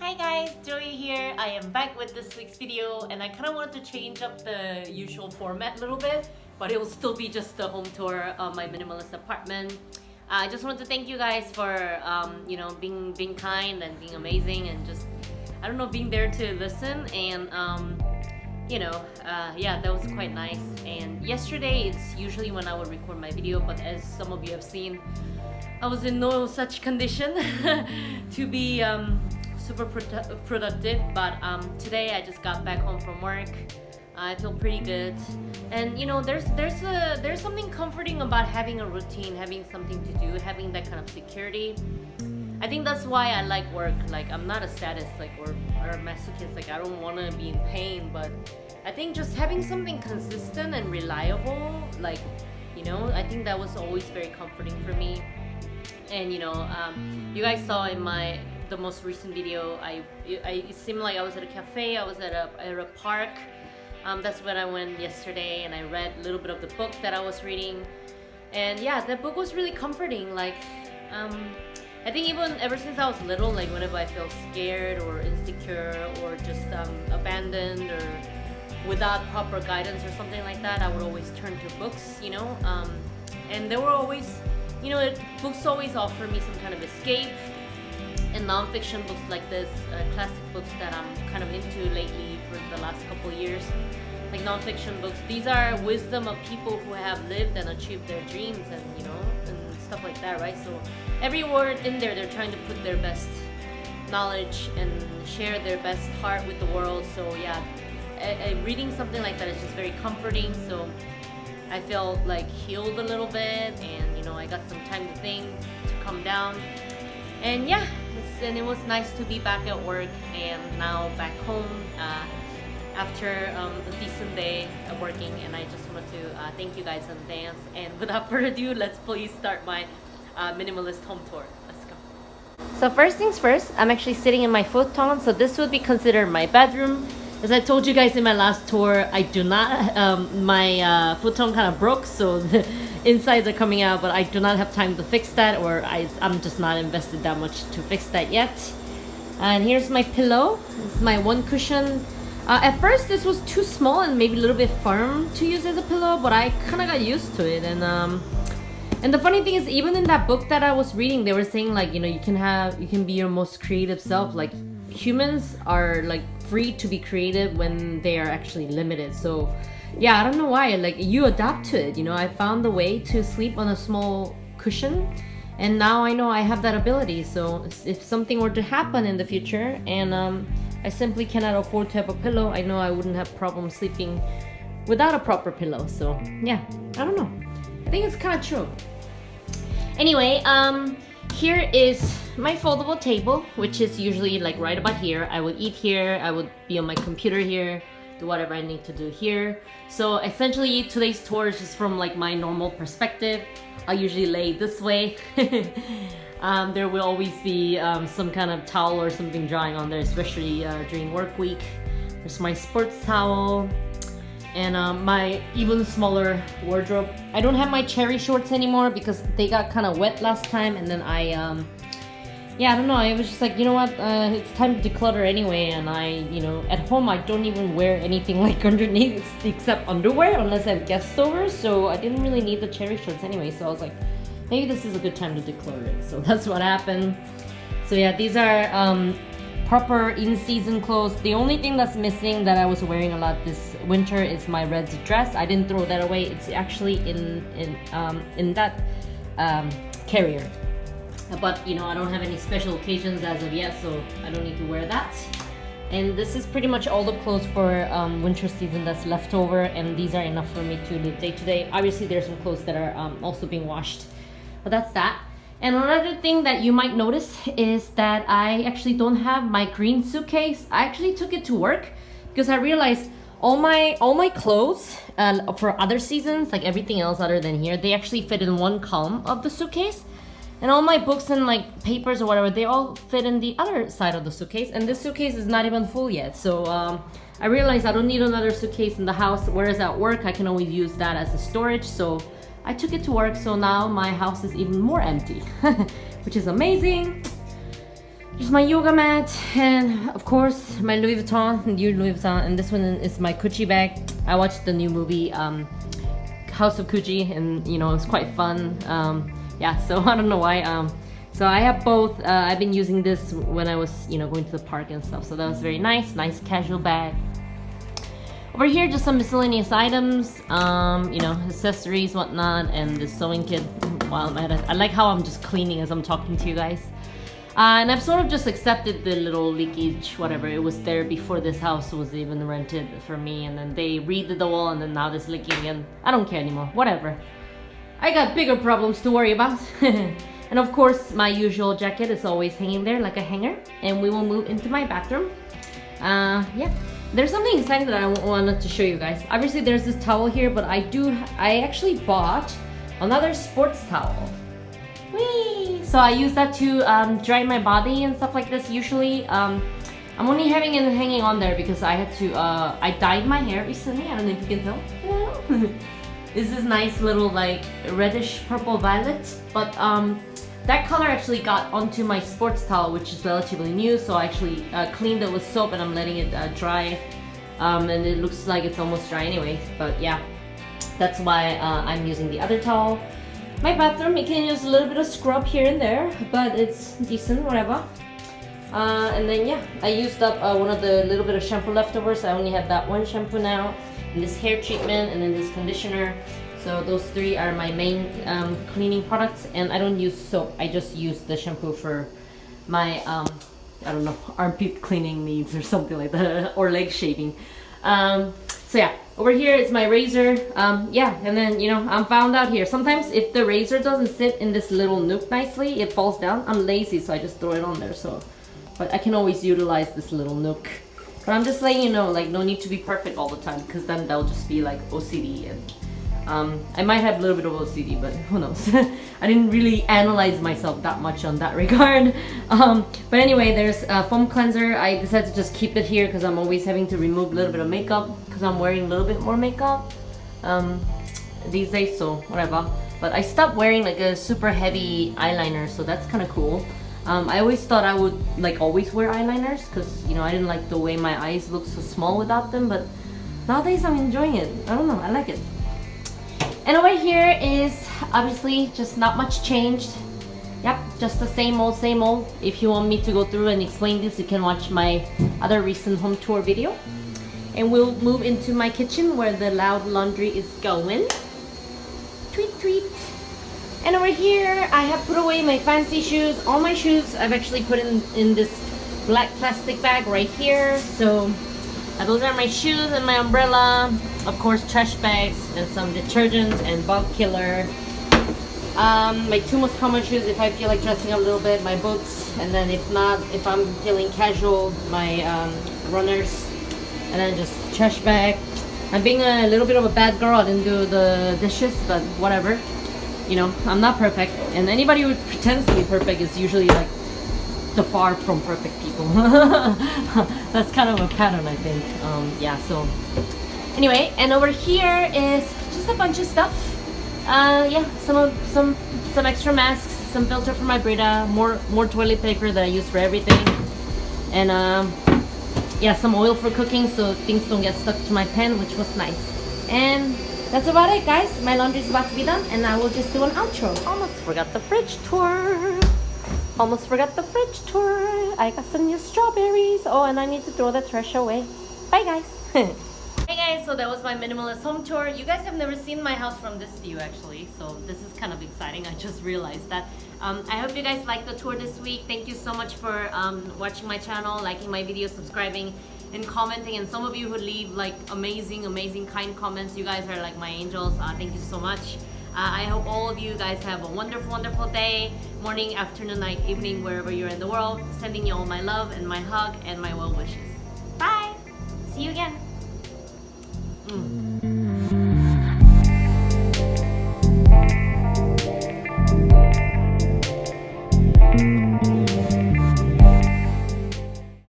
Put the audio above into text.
Hi guys, Joey here. I am back with this week's video and I kind of wanted to change up the usual format a little bit, but it will still be just the home tour of my minimalist apartment. I just wanted to thank you guys for being kind and being amazing and just being there to listen and yeah, that was quite nice. And yesterday it's usually when I would record my video, but as some of you have seen, I was in no such condition to be super productive, but today I just got back home from work. I feel pretty good, and there's something comforting about having a routine, having something to do, having that kind of security. I think that's why I like work. Like, I'm not a sadist or a masochist. Like, I don't want to be in pain, but I think just having something consistent and reliable, I think that was always very comforting for me. And you guys saw in the most recent video, it seemed like I was at a cafe, I was at a park. That's when I went yesterday, and I read a little bit of the book that I was reading. And yeah, that book was really comforting. I think even ever since I was little, whenever I feel scared or insecure or just abandoned or without proper guidance or something like that, I would always turn to books, and they were always, books always offer me some kind of escape. And non-fiction books like this, classic books that I'm kind of into lately for the last couple of years, like non-fiction books, these are wisdom of people who have lived and achieved their dreams and and stuff like that, right? So every word in there, they're trying to put their best knowledge and share their best heart with the world. So yeah, reading something like that is just very comforting. So I felt healed a little bit, and I got some time to think, to calm down. And yeah, and it was nice to be back at work and now back home after a decent day of working. And I just wanted to thank you guys in advance. And without further ado, let's please start my minimalist home tour. Let's go. So first things first, I'm actually sitting in my futon. So this would be considered my bedroom. As I told you guys in my last tour, I do not, my futon kind of broke, so the insides are coming out, but I do not have time to fix that, or I'm just not invested that much to fix that yet. And here's my pillow. It's my one cushion. At first this was too small and maybe a little bit firm to use as a pillow, but I kind of got used to it. And the funny thing is, even in that book that I was reading, they were saying you can be your most creative self. Humans are free to be creative when they are actually limited. So yeah, I don't know why, you adapt to it. I found a way to sleep on a small cushion, and now I know I have that ability. So if something were to happen in the future and I simply cannot afford to have a pillow, I know I wouldn't have problem sleeping without a proper pillow. So yeah, I don't know, I think it's kind of true. Anyway, here is my foldable table, which is usually right about here. I would eat here, I would be on my computer here, do whatever I need to do here. So essentially today's tour is just from my normal perspective. I usually lay this way. There will always be some kind of towel or something drying on there, especially during work week. There's my sports towel and my even smaller wardrobe. I don't have my cherry shorts anymore because they got kind of wet last time, and then I don't know, I was just you know what, it's time to declutter anyway. And at home I don't even wear anything underneath except underwear unless I have guests over, so I didn't really need the cherry shorts anyway. So I was maybe this is a good time to declutter it. So that's what happened. So yeah, these are proper in-season clothes. The only thing that's missing that I was wearing a lot this winter is my red dress. I didn't throw that away. It's actually in that carrier. But I don't have any special occasions as of yet, so I don't need to wear that. And this is pretty much all the clothes for winter season that's left over, and these are enough for me to live day to day. Obviously there's some clothes that are also being washed, but that's that. And another thing that you might notice is that I actually don't have my green suitcase. I actually took it to work because I realized all my clothes for other seasons, everything else other than here, they actually fit in one column of the suitcase. And all my books and papers or whatever, they all fit in the other side of the suitcase. And this suitcase is not even full yet. So I realized I don't need another suitcase in the house, whereas at work I can always use that as a storage. So I took it to work, so now my house is even more empty, which is amazing. Just my yoga mat, and of course my Louis Vuitton, new Louis Vuitton, and this one is my Gucci bag. I watched the new movie House of Gucci, and you know, it's quite fun. Yeah, so I don't know why. So I have both. I've been using this when I was, you know, going to the park and stuff. So that was very nice casual bag. Over here, just some miscellaneous items, you know, accessories, whatnot, and the sewing kit while I'm at it. I like how I'm just cleaning as I'm talking to you guys. And I've sort of just accepted the little leakage, whatever. It was there before this house was even rented for me, and then they redid the wall, and then now it's leaking again. I don't care anymore, whatever. I got bigger problems to worry about. And of course, my usual jacket is always hanging there like a hanger, and we will move into my bathroom. Yeah, there's something exciting that I wanted to show you guys. Obviously, there's this towel here, but I actually bought another sports towel. Whee! So I use that to dry my body and stuff like this. Usually, I'm only having it hanging on there because I had to, I dyed my hair recently. I don't know if you can tell. This is nice little like reddish purple violet, but that color actually got onto my sports towel, which is relatively new. So I actually cleaned it with soap, and I'm letting it dry, and it looks like it's almost dry anyway. But yeah, that's why I'm using the other towel. My bathroom, it can use a little bit of scrub here and there, but it's decent, whatever. And then yeah, I used up one of the little bit of shampoo leftovers. I only have that one shampoo now, and this hair treatment, and then this conditioner. So those three are my main cleaning products, and I don't use soap. I just use the shampoo for my I don't know, armpit cleaning needs or something like that, or leg shaving. So yeah, over here is my razor. Yeah, and then, you know, I'm found out here. Sometimes if the razor doesn't sit in this little nook nicely, it falls down. I'm lazy, so I just throw it on there. So, but I can always utilize this little nook. But I'm just letting you know, like, no need to be perfect all the time, because then that'll just be like OCD. And I might have a little bit of OCD, but who knows. I didn't really analyze myself that much on that regard. But anyway, there's a foam cleanser. I decided to just keep it here because I'm always having to remove a little bit of makeup, because I'm wearing a little bit more makeup these days, so whatever. But I stopped wearing like a super heavy eyeliner, so that's kind of cool. I always thought I would like always wear eyeliners because, you know, I didn't like the way my eyes look so small without them, but nowadays I'm enjoying it. I don't know, I like it. And over here is obviously just not much changed. Yep, just the same old, same old. If you want me to go through and explain this, you can watch my other recent home tour video. And we'll move into my kitchen where the loud laundry is going. Tweet, tweet. And over here, I have put away my fancy shoes. All my shoes I've actually put in this black plastic bag right here. So those are my shoes and my umbrella. Of course, trash bags and some detergents and bug killer. My two most common shoes if I feel like dressing up a little bit, my boots, and then if not, if I'm feeling casual, my runners, and then just trash bag. I'm being a little bit of a bad girl. I didn't do the dishes, but whatever. You know, I'm not perfect, and anybody who pretends to be perfect is usually like the far from perfect people. That's kind of a pattern, I think. Yeah, so anyway, and over here is just a bunch of stuff. Yeah, some extra masks, some filter for my Brita, more toilet paper that I use for everything, and yeah, some oil for cooking so things don't get stuck to my pan, which was nice. And that's about it, guys. My laundry is about to be done, and I will just do an outro. Almost forgot the fridge tour. Almost forgot the fridge tour. I got some new strawberries. Oh, and I need to throw the trash away. Bye, guys. Hey guys, so that was my minimalist home tour. You guys have never seen my house from this view actually, so this is kind of exciting. I just realized that. I hope you guys liked the tour this week. Thank you so much for watching my channel, liking my videos, subscribing, and commenting. And some of you who leave like amazing kind comments. You guys are like my angels. Thank you so much. I hope all of you guys have a wonderful day, morning, afternoon, night, evening, wherever you're in the world. Sending you all my love and my hug and my well wishes. Bye! See you again!